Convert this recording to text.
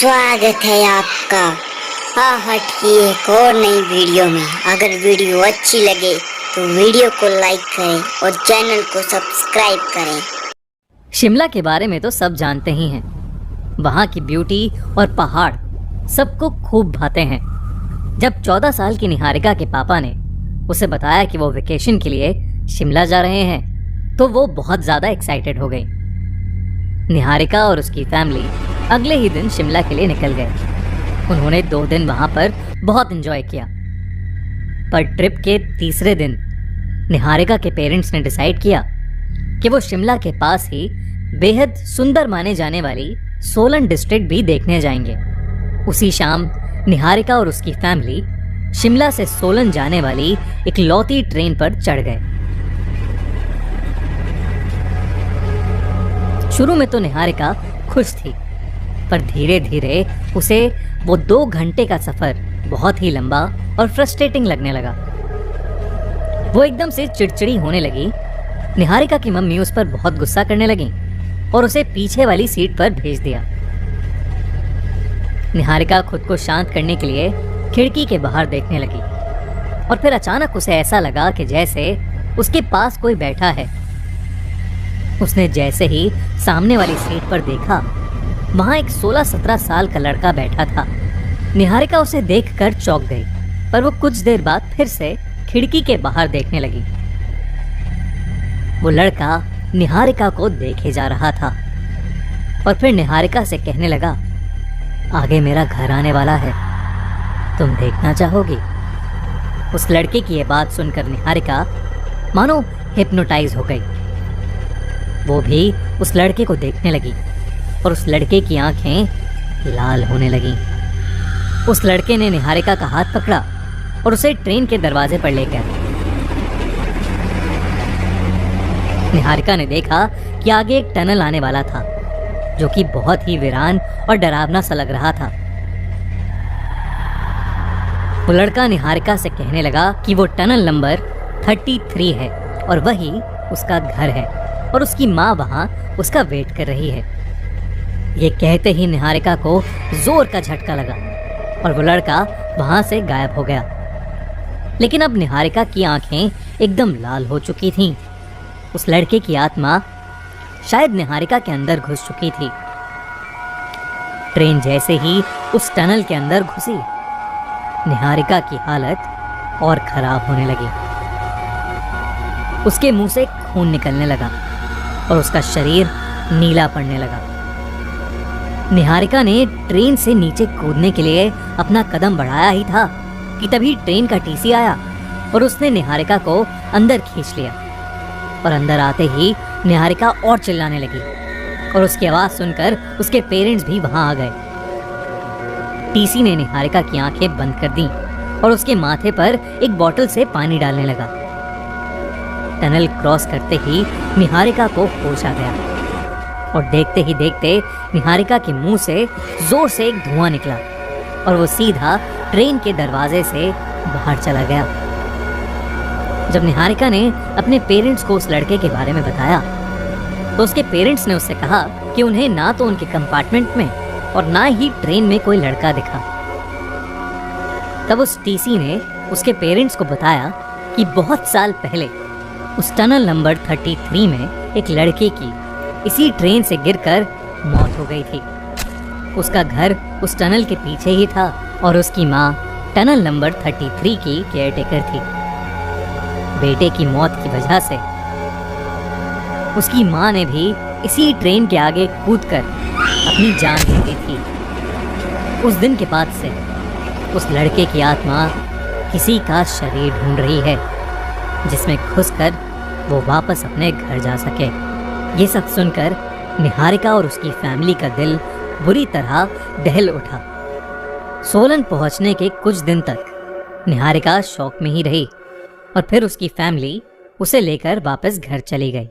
स्वागत है आपका आहट की एक और नई वीडियो में। अगर वीडियो अच्छी लगे तो वीडियो को लाइक करें और चैनल को सब्सक्राइब करें। शिमला के बारे में तो सब जानते ही हैं। वहाँ की ब्यूटी और पहाड़ सबको खूब भाते हैं। जब 14 साल की निहारिका के पापा ने उसे बताया कि वो वेकेशन के लिए शिमला जा रहे हैं तो वो बहुत ज़्यादा एक्साइटेड हो गई। निहारिका और उसकी फैमिली अगले ही दिन शिमला के लिए निकल गए। उन्होंने 2 दिन वहां पर बहुत एंजॉय किया। पर ट्रिप के तीसरे दिन निहारिका के पेरेंट्स ने डिसाइड किया कि वो शिमला के पास ही बेहद सुंदर माने जाने वाली सोलन डिस्ट्रिक्ट भी देखने जाएंगे। उसी शाम निहारिका और उसकी फैमिली शिमला से सोलन जाने वाली इकलौती ट्रेन पर चढ़ गए। शुरू में तो निहारिका खुश थी, पर धीरे धीरे उसे वो 2 घंटे का सफर बहुत ही लंबा और फ्रस्ट्रेटिंग लगने लगा। वो एकदम से चिड़चिड़ी होने लगी। निहारिका की मम्मी उस पर बहुत गुस्सा करने लगी और उसे पीछे वाली सीट पर भेज दिया। निहारिका खुद को शांत करने के लिए खिड़की के बाहर देखने लगी और फिर अचानक उसे ऐसा लगा कि जैसे उसके पास कोई बैठा है। उसने जैसे ही सामने वाली सीट पर देखा, वहां एक 16-17 साल का लड़का बैठा था। निहारिका उसे देखकर चौंक गई, पर वो कुछ देर बाद फिर से खिड़की के बाहर देखने लगी। वो लड़का निहारिका को देखे जा रहा था और फिर निहारिका से कहने लगा, आगे मेरा घर आने वाला है, तुम देखना चाहोगी? उस लड़के की ये बात सुनकर निहारिका मानो हिप्नोटाइज हो गई। वो भी उस लड़के को देखने लगी और उस लड़के की आंखें लाल होने लगीं। उस लड़के ने निहारिका का हाथ पकड़ा और उसे ट्रेन के दरवाजे पर ले गया। निहारिका ने देखा कि आगे एक टनल आने वाला था, जो कि बहुत ही वीरान और डरावना सा लग रहा था। वो लड़का निहारिका से कहने लगा कि वो टनल नंबर 33 है और वही उसका घर है और उसकी माँ वहां उसका वेट कर रही है। ये कहते ही निहारिका को जोर का झटका लगा और वो लड़का वहां से गायब हो गया। लेकिन अब निहारिका की आंखें एकदम लाल हो चुकी थीं। उस लड़के की आत्मा शायद निहारिका के अंदर घुस चुकी थी। ट्रेन जैसे ही उस टनल के अंदर घुसी, निहारिका की हालत और खराब होने लगी। उसके मुंह से खून निकलने लगा और उसका शरीर नीला पड़ने लगा। निहारिका ने ट्रेन से नीचे कूदने के लिए अपना कदम बढ़ाया ही था कि तभी ट्रेन का टीसी आया और उसने निहारिका को अंदर खींच लिया। और अंदर आते ही निहारिका और चिल्लाने लगी और उसकी आवाज सुनकर उसके पेरेंट्स भी वहां आ गए। टीसी ने निहारिका की आंखें बंद कर दी और उसके माथे पर एक बोतल से पानी डालने लगा। टनल क्रॉस करते ही निहारिका को होश आ गया और देखते ही देखते निहारिका के मुंह से जोर से एक धुआं निकला और वो सीधा ट्रेन के दरवाजे से बाहर चला गया। जब निहारिका ने अपने पेरेंट्स को उस लड़के के बारे में बताया तो उसके पेरेंट्स ने उससे कहा कि उन्हें ना तो उनके कंपार्टमेंट में और ना ही ट्रेन में कोई लड़का दिखा। तब उस टीसी ने उसके पेरेंट्स को बताया कि बहुत साल पहले उस टनल नंबर 33 में एक लड़के की इसी ट्रेन से गिरकर मौत हो गई थी। उसका घर उस टनल के पीछे ही था और उसकी माँ टनल नंबर 33 की केयरटेकर थी। बेटे की मौत की वजह से उसकी माँ ने भी इसी ट्रेन के आगे कूदकर अपनी जान दे दी थी। उस दिन के बाद से उस लड़के की आत्मा किसी का शरीर ढूंढ रही है जिसमें घुसकर वो वापस अपने घर जा सके। ये सब सुनकर निहारिका और उसकी फैमिली का दिल बुरी तरह दहल उठा। सोलन पहुंचने के कुछ दिन तक निहारिका शौक में ही रही और फिर उसकी फैमिली उसे लेकर वापस घर चली गई।